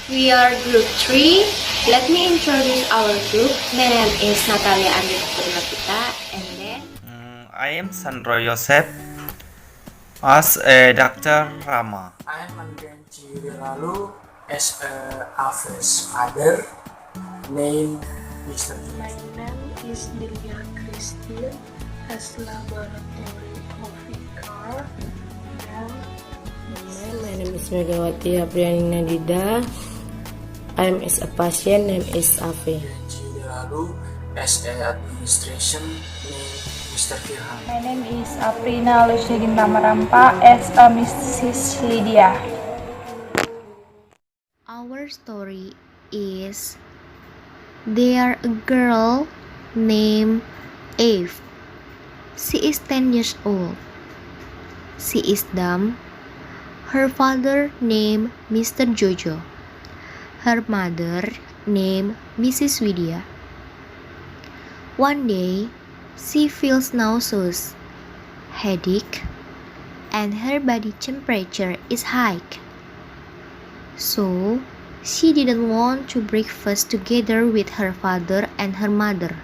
We are Group 3. Let me introduce our group. My name is Natalia Andi Purnapita, and then I am Sandro Yosef as a Dr. Rama. I am Andrenci Lalu as a Afes father named Mr. My name is Delia Christine as laboratory officer dan My name is Megawati Apriani Nadida. I'm as a patient name is Afe. Andrenci Lalu as a administration named Mr. Firhan. My name is Aprina Lucia Marampa as a Mrs. Lydia. our story is there a girl named Eve. She is 10 years old. She is dumb. Her father named Mr. Jojo. Her mother named Mrs. Widya. One day, she feels nauseous, headache, and her body temperature is high. So, she didn't want to breakfast together with her father and her mother.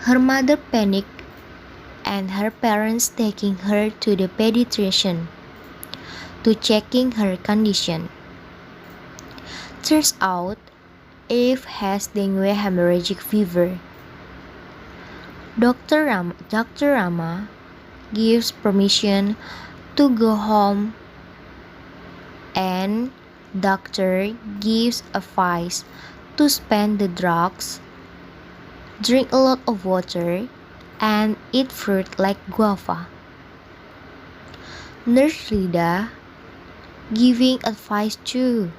Her mother panicked and her parents taking her to the pediatrician to checking her condition. Turns out, Eve has dengue hemorrhagic fever. Dr. Rama gives permission to go home and doctor gives advice to spend the drugs, drink a lot of water, and eat fruit like guava. Nurse Rida giving advice too.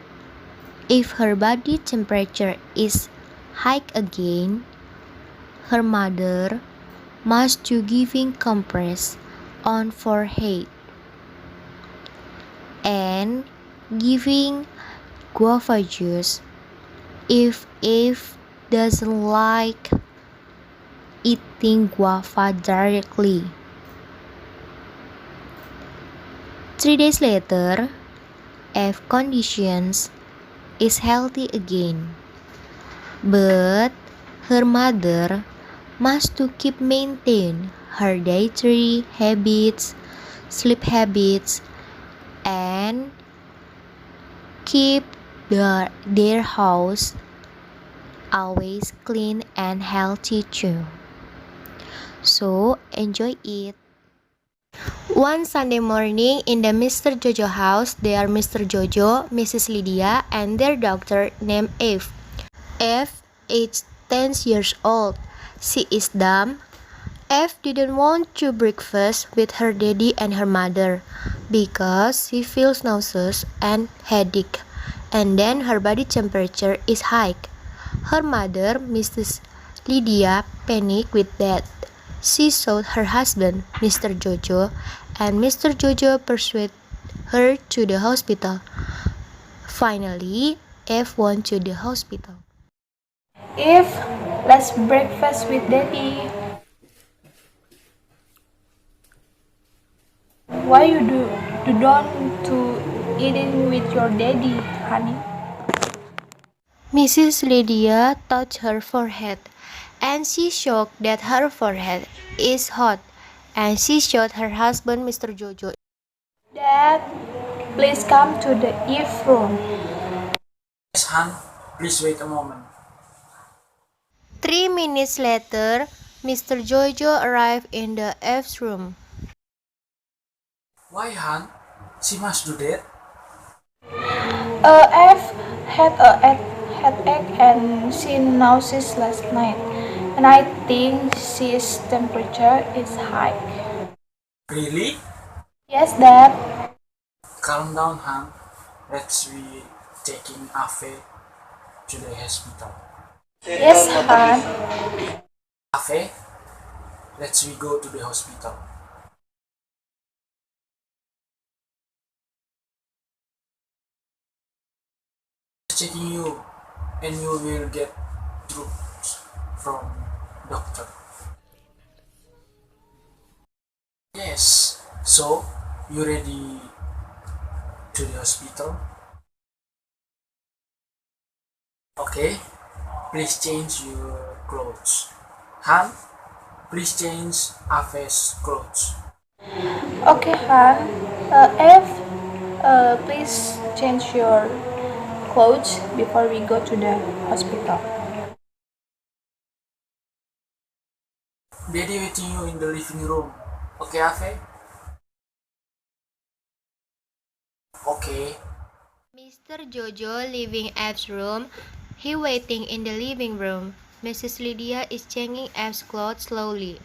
If her body temperature is high again, her mother must to giving compress on forehead and giving guava juice if Eve doesn't like eating guava directly. 3 days later, Eve conditions is healthy again, but her mother must to keep maintain her dietary habits, sleep habits, and keep their house always clean and healthy too. So enjoy it. One Sunday morning in the Mr. Jojo house, there are Mr. Jojo, Mrs. Lydia, and their daughter named Eve. Eve is 10 years old. She is dumb. Eve didn't want to breakfast with her daddy and her mother because she feels nauseous and headache, and then her body temperature is high. Her mother, Mrs. Lydia, panicked with that. She sought her husband, Mr. Jojo, and Mr. Jojo persuaded her to the hospital. Finally, Eve went to the hospital. If let's breakfast with Daddy. Why you don't to eating with your daddy, honey? Mrs. Lydia touched her forehead, and she shocked that her forehead is hot, and she showed her husband, Mr. Jojo. Dad, please come to the Eve room. Yes, Han, please wait a moment. 3 minutes later, Mr. Jojo arrived in the Eve's room. Why, Han? She must do that. Eve had a headache and she nauseous last night, and I think she's temperature is high. Really? Yes, Dad. Calm down, Han. Let's be taking Afe to the hospital. Yes, Han. Afe, let's we go to the hospital. Checking you, and you will get drugs from doctor. Yes. So you ready to the hospital? Okay, please change your clothes. Han, please change Afe's clothes. Okay, Han. F, please change your clothes before we go to the hospital. Daddy waiting you in the living room. Okay, Afe? Okay. Mr. Jojo leaving F's room. He waiting in the living room. Mrs. Lydia is changing F's clothes slowly.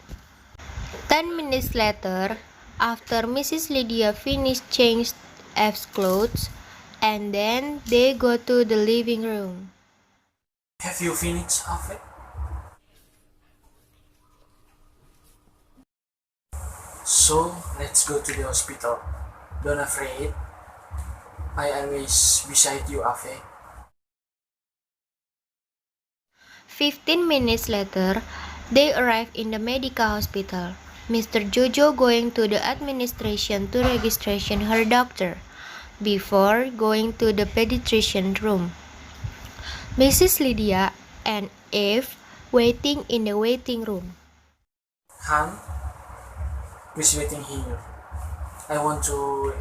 10 minutes later, after Mrs. Lydia finished changing F's clothes, and then they go to the living room. Have you finished, Afe? So, let's go to the hospital. Don't afraid. I always beside you, Afe. 15 minutes later, they arrive in the medical hospital. Mr. Jojo going to the administration to registration her doctor before going to the pediatrician room. Mrs. Lydia and Eve waiting in the waiting room. Han, please waiting here. I want to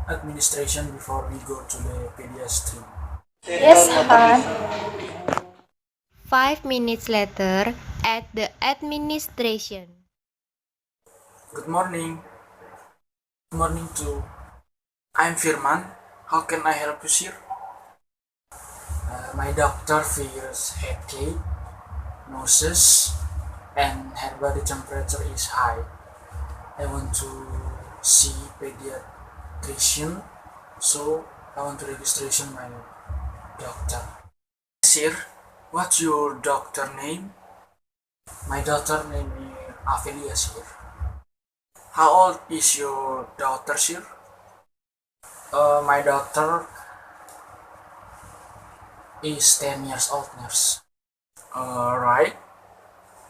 administration before we go to the pediatrician. Yes, Han. 5 minutes later, at the administration. Good morning. Good morning to. I'm Firman. How can I help you, sir? My doctor feels headache, noses, and her body temperature is high. I want to see pediatrician, so I want to registration my doctor. Sir, what's your doctor name? My daughter name is Afelia, sir. How old is your daughter, sir? My daughter is 10 years old, nurse. Right.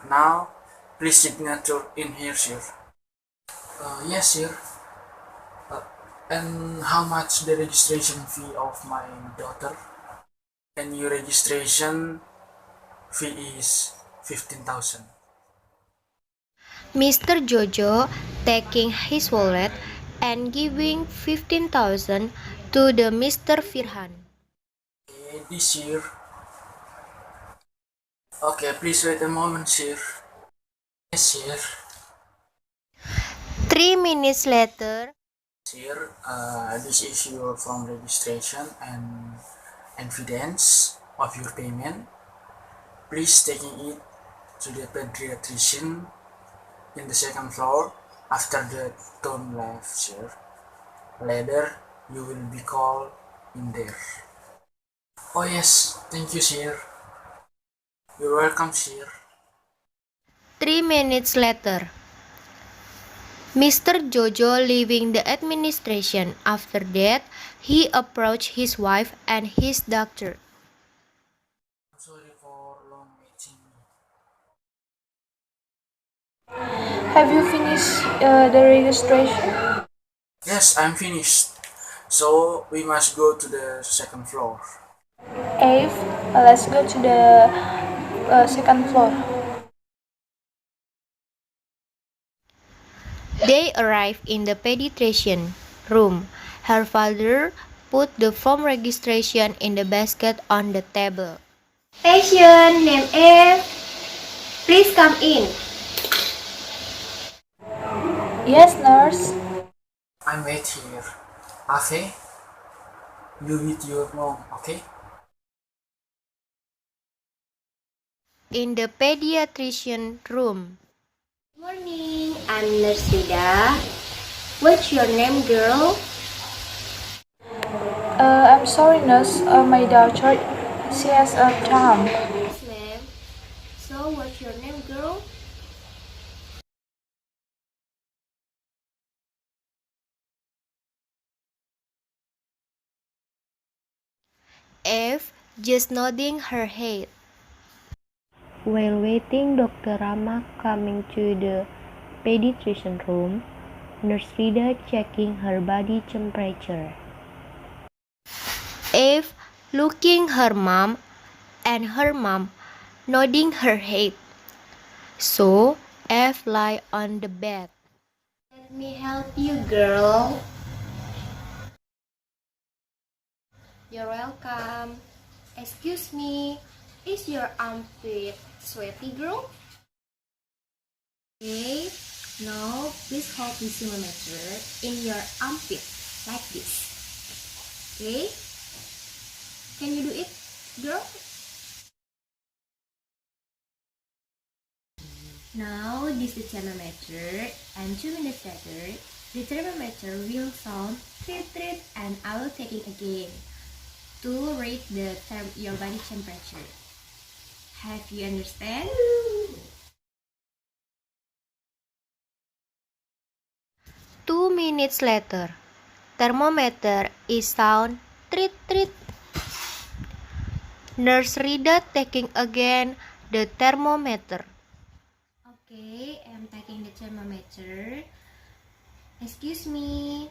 Now, please signature in here, sir. Yes, sir. And how much the registration fee of my daughter? And your registration fee is 15,000. Mr. Jojo taking his wallet and giving 15,000 to the Mr. Firhan. Okay, this year. Okay, please wait a moment, sir. Yes, sir. 3 minutes later, Sir, this is your form registration and evidence of your payment. Please taking it to the pediatrician in the second floor after the turn left, sir. Later, you will be called in there. Oh yes, thank you, sir. You're welcome, sir. 3 minutes later, Mr. Jojo leaving the administration. After that, he approached his wife and his doctor. I'm sorry for long waiting. Have you finished the registration? Yes, I'm finished. So we must go to the second floor. Eve, let's go to the second floor. They arrive in the pediatrician room. Her father put the form registration in the basket on the table. Patient name Eve, please come in. Yes, nurse. I'm wait here. Afe, you with your mom, okay? In the pediatrician room. Morning, I'm Nurse Rida. What's your name, girl? I'm sorry, nurse. My daughter, she has a thumb. Yes, ma'am. So, what's your name, girl? Eve just nodding her head. While waiting, Dr. Rama coming to the pediatrician room. Nurse Rida checking her body temperature. Eve looking her mom and her mom nodding her head. So F lie on the bed. Let me help you, girl. You're welcome. Excuse me, is your armpit sweaty, girl? Okay, now please hold the thermometer in your armpit like this. Okay, can you do it, girl? Now this is the thermometer, and 2 minutes later, the thermometer will sound treat treat, and I will take it again to rate your body temperature. Have you understand? 2 minutes later, thermometer is sound treat treat. Nurse Rida taking again the thermometer. Okay, I'm taking the thermometer. Excuse me.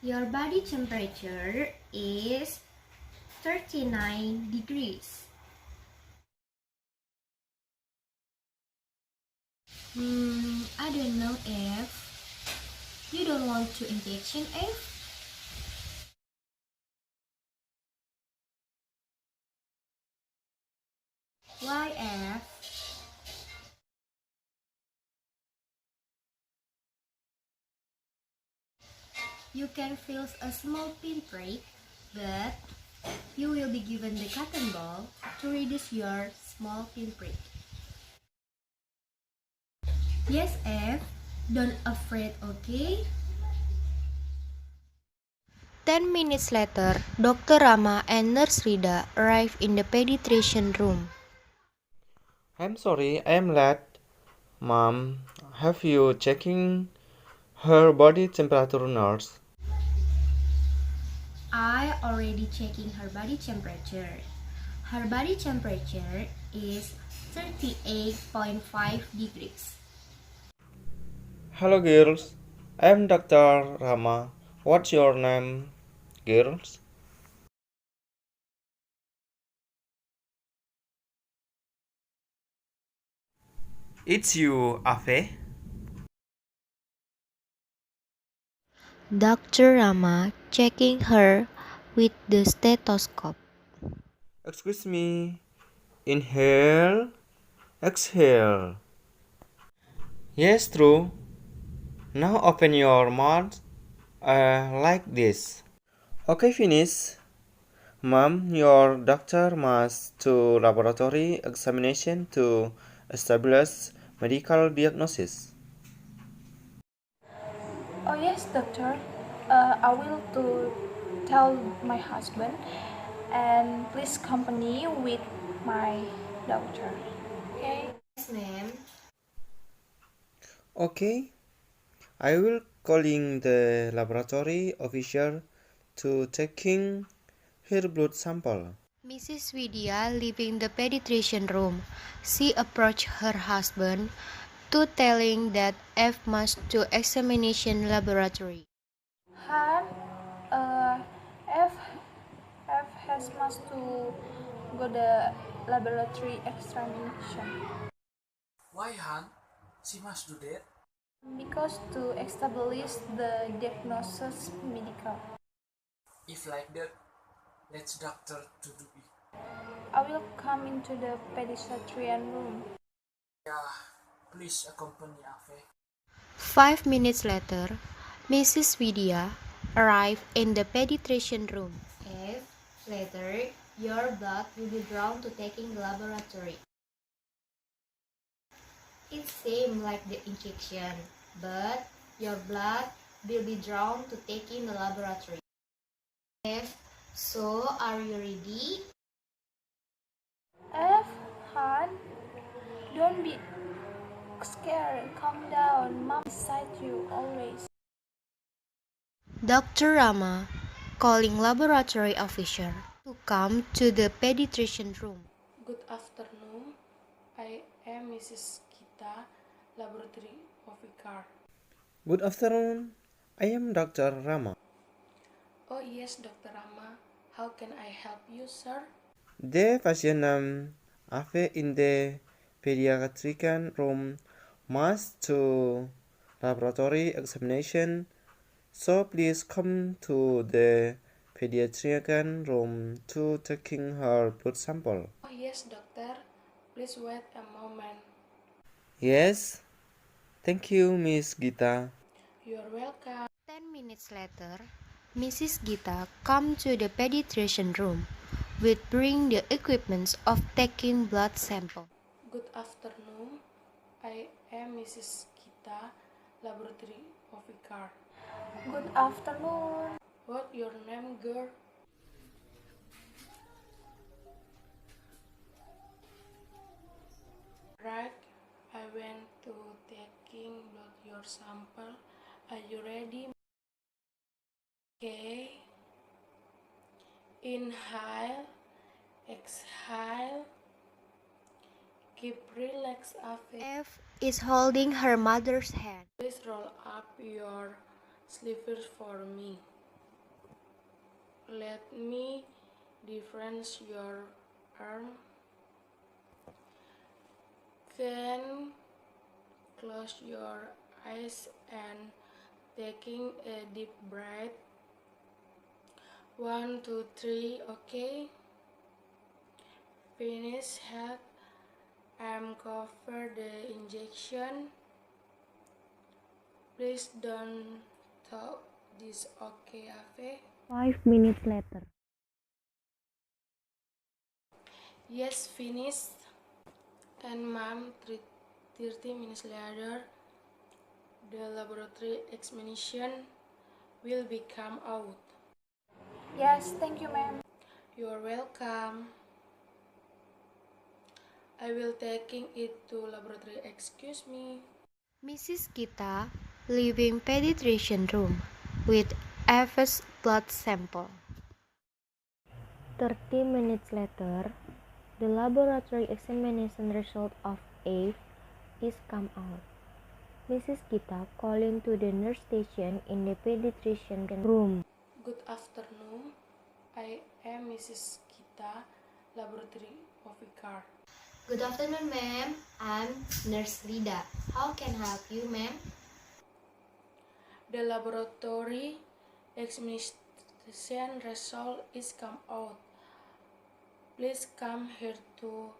Your body temperature is 39 degrees. I don't know if you don't want to injection, F. Why, F? You can feel a small pinprick, but you will be given the cotton ball to reduce your small pinprick. Yes, F. Don't afraid, okay? 10 minutes later, Dr. Rama and Nurse Rida arrive in the pediatrician room. I'm sorry, I'm late. Mom, have you checking her body temperature, nurse? I already checking her body temperature. Her body temperature is 38.5 degrees. Hello, girls. I'm Dr. Rama. What's your name, girls? It's you, Ave. Dr. Rama checking her with the stethoscope. Excuse me. Inhale, exhale. Yes, true. Now open your mouth like this. Okay, finish. Mom, your doctor must do laboratory examination to establish medical diagnosis. Oh yes, doctor. I will to tell my husband, and please company with my doctor. Okay. Yes, ma'am. Okay, I will calling the laboratory officer to taking her blood sample. Mrs. Widya leaving the pediatrician room. She approached her husband to telling that F must do examination laboratory. Han, uh, F F has must to go the laboratory examination Why, Han? She must do that? because to establish the diagnosis medical. If like that, let's doctor to do it. I will come into the pediatrician room. Yeah, please accompany Ave. 5 minutes later, Mrs. Widya arrived in the pediatrician room. If later your blood will be drawn to taking the laboratory. It seems like the injection, but your blood will be drawn to take in the laboratory. If so, are you ready? F, Han, don't be scared. Calm down. Mom beside you always. Dr. Rama calling laboratory officer to come to the pediatrician room. Good afternoon. I am Mrs. Gita, laboratory officer. Good afternoon. I am Dr. Rama. Oh yes, Dr. Rama. How can I help you, sir? The patient's affairs in the pediatric room must to laboratory examination, so please come to the pediatric room to taking her blood sample. Oh yes, doctor. Please wait a moment. Yes, thank you, Miss Gita. You're welcome. 10 minutes later, Mrs. Gita come to the pediatrician room with bring the equipments of taking blood sample. Good afternoon. I am Mrs. Gita, laboratory officer. Good afternoon. What your name, girl? Right. I went to taking blood your sample. Are you ready? Okay. Inhale, exhale. Keep relaxed after. F is holding her mother's hand. Please roll up your sleeves for me. Let me difference your arm. Then close your eyes and taking a deep breath. 1, 2, 3, okay? Finish head. Cover the injection. Please don't talk this, okay, Ave? 5 minutes later. Yes, finished. And ma'am, 30 minutes later, the laboratory examination will become out. Yes, thank you, ma'am. You're welcome. I will taking it to laboratory. Excuse me. Mrs. Gita leaving pediatrician room with F's blood sample. 30 minutes later, the laboratory examination result of F is come out. Mrs. Gita calling to the nurse station in the pediatrician room. Good afternoon. I am Mrs. Gita, laboratory officer. Good afternoon, ma'am. I'm Nurse Rida. How can I help you, ma'am? The laboratory examination result is come out. Please come here to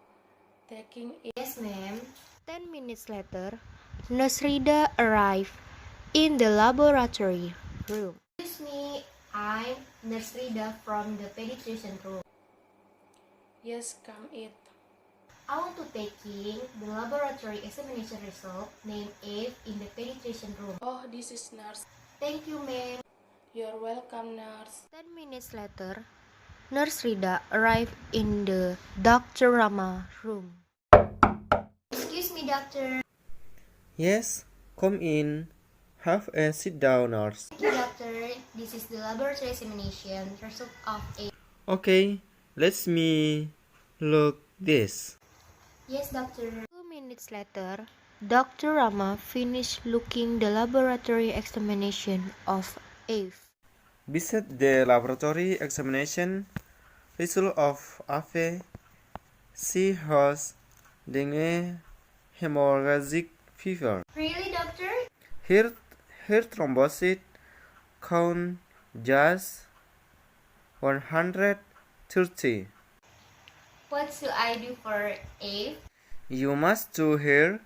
taking it. Yes, ma'am. 10 minutes later, Nurse Rida arrived in the laboratory room. Excuse me, I'm Nurse Rida from the pediatrician room. Yes, come it. I want to taking the laboratory examination result named F in the pediatrician room. Oh, this is nurse. Thank you, ma'am. You're welcome, nurse. 10 minutes later, Nurse Rida arrived in the Dr. Rama room. Excuse me, doctor. Yes, come in. Have a sit down, nurse. Thank you, doctor. This is the laboratory examination result of A. Okay, let me look this. Yes, doctor. 2 minutes later, Dr. Rama finished looking the laboratory examination of F. Beside the laboratory examination result of Ave, she has dengue hemorrhagic fever. Really, doctor? Her thrombocyte count just 130. What should I do for F? You must do her.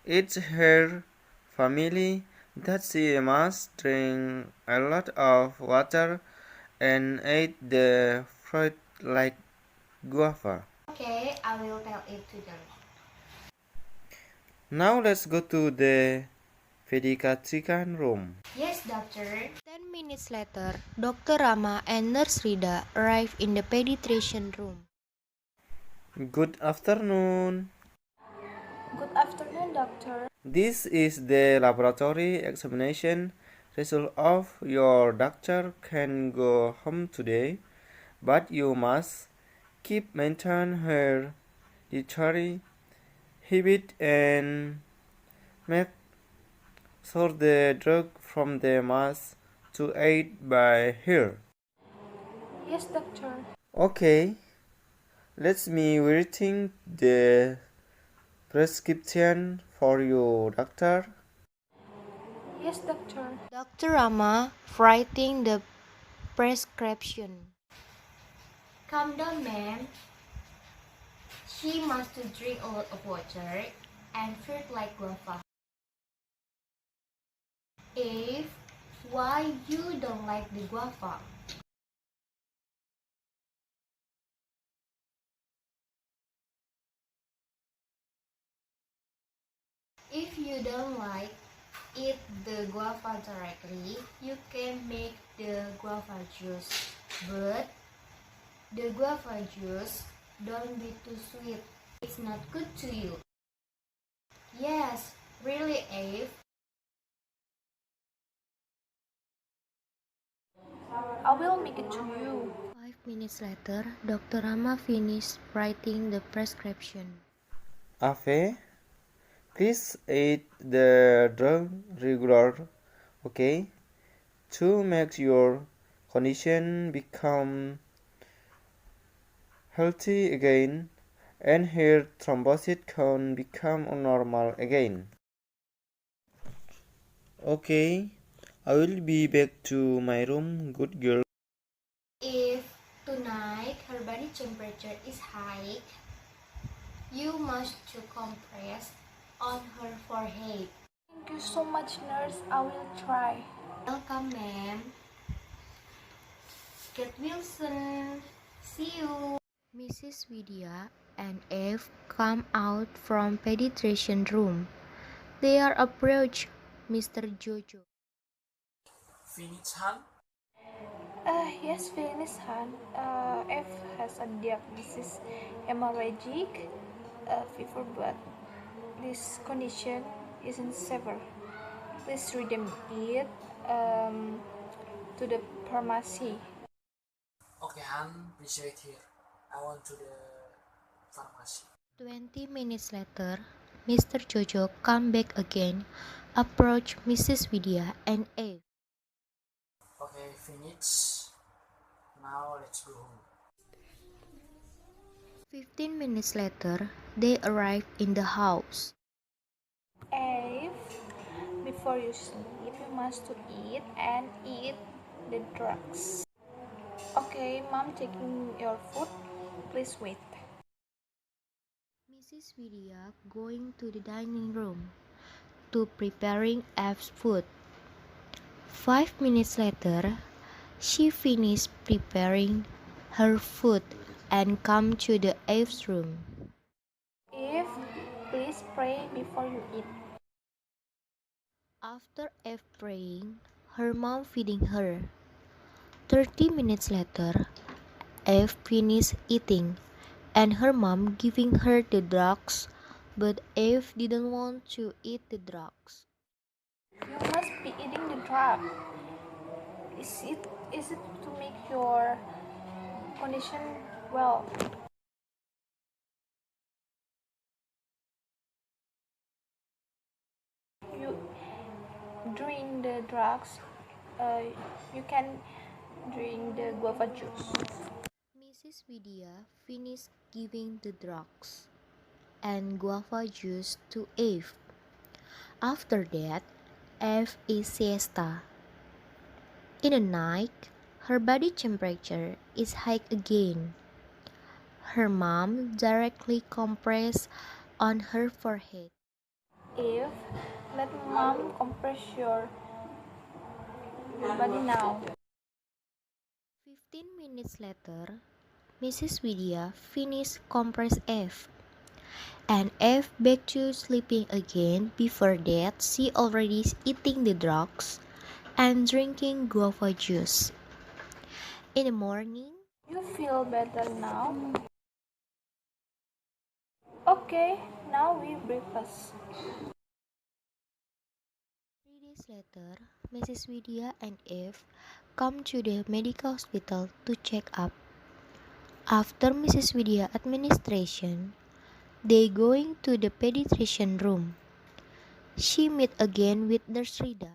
It's her family that she must drink a lot of water and eat the fruit like guava. Okay, I will tell it to them. Now let's go to the pediatric room. Yes, doctor. 10 minutes later, Dr. Rama and Nurse Rida arrived in the pediatrician room. Good afternoon. Good afternoon, doctor. This is the laboratory examination result of your doctor can go home today, but you must keep maintain her dietary habit and make sure the drug from the mass to aid by her. Yes, doctor. Okay, Let me writing the prescription for you, doctor. Yes, doctor. Dr. Rama writing the prescription. Calm down, ma'am. She must drink a lot of water and fruit like guava. If why you don't like the guava? If you don't like eat the guava directly, you can make the guava juice. But the guava juice don't be too sweet. It's not good to you. Yes, really, Eve. I will make it to you. 5 minutes later, Dr. Rama finished writing the prescription. Ave, please eat the drug regular, okay? To make your condition become healthy again and her thrombocyte count become normal again. Okay, I will be back to my room, good girl. If tonight her body temperature is high, you must to compress on her forehead. Thank you so much, nurse. I will try. Welcome, ma'am. Kate Wilson, see you. Mrs. Vidya and Eve come out from pediatrician room. They are approach Mr. Jojo. Phoenix Han, Yes, Venus Han. F has a diagnosis hemorrhagic fever, but this condition isn't severe. Please redeem it to the pharmacy. okay Han, please wait here. I want to the pharmacy. 20 minutes later, Mr. Jojo come back again, approach Mrs. Vidya and Eve. Okay, Phoenix. Now let's go home. 15 minutes later, they arrive in the house. Eve, before you sleep, you must to eat the drugs. Okay, mom taking your food. Please wait. Mrs. Vidya going to the dining room to preparing Eve's food. 5 minutes later, she finished preparing her food and come to the Eve's room. Eve, please pray before you eat. After Eve praying, her mom feeding her. 30 minutes later, Eve finished eating and her mom giving her the drugs, but Eve didn't want to eat the drugs. You must be eating the drug. Is it to make your condition well? You drink the drugs. You can drink the guava juice. Mrs. Vidya finished giving the drugs and guava juice to Eve. After that, Eve is siesta. In the night, her body temperature is high again. Her mom directly compress on her forehead. Eve, let mom compress your body now. 15 minutes later, Mrs. Vidya finished compress Eve. And Eve back to sleeping again. Before that, she already eating the drugs and drinking guava juice. In the morning, You feel better now? Okay, now we breakfast. 3 days later, Mrs. Vidya and Eve come to the medical hospital to check up. After Mrs. Vidya administration, they going to the pediatrician room. She meet again with Nurse Rida.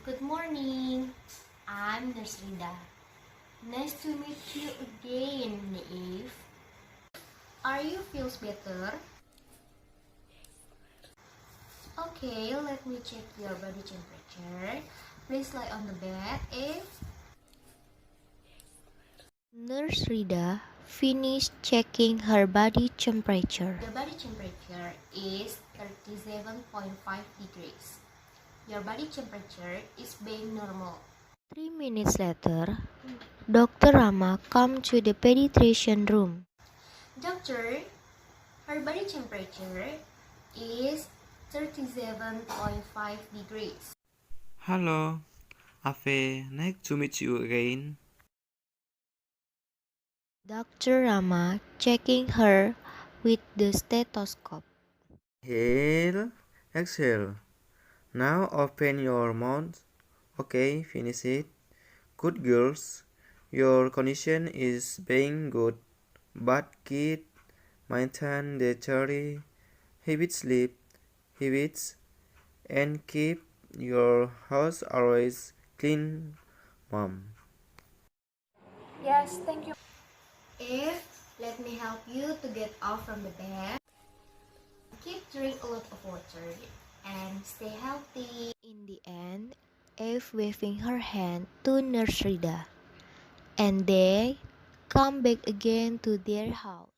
Good morning, I'm Nurse Rida. Nice to meet you again, Eve. Are you feels better? Okay, let me check your body temperature. Please lie on the bed. Nurse Rida finished checking her body temperature. The body temperature is 37.5 degrees. Your body temperature is being normal. 3 minutes later, Dr. Rama come to the pediatrician room. Doctor, her body temperature is 37.5 degrees. Hello, Ave, nice to meet you again. Dr. Rama checking her with the stethoscope. Inhale, exhale. Now open your mouth. Okay, finish it. Good girls. Your condition is being good, but keep maintain dietary sleep habits, and keep your house always clean, mom. Yes, thank you. Let me help you to get off from the bed. Keep drink a lot of water and stay healthy. In the end, Eve waving her hand to Nurse Rida, and they come back again to their house.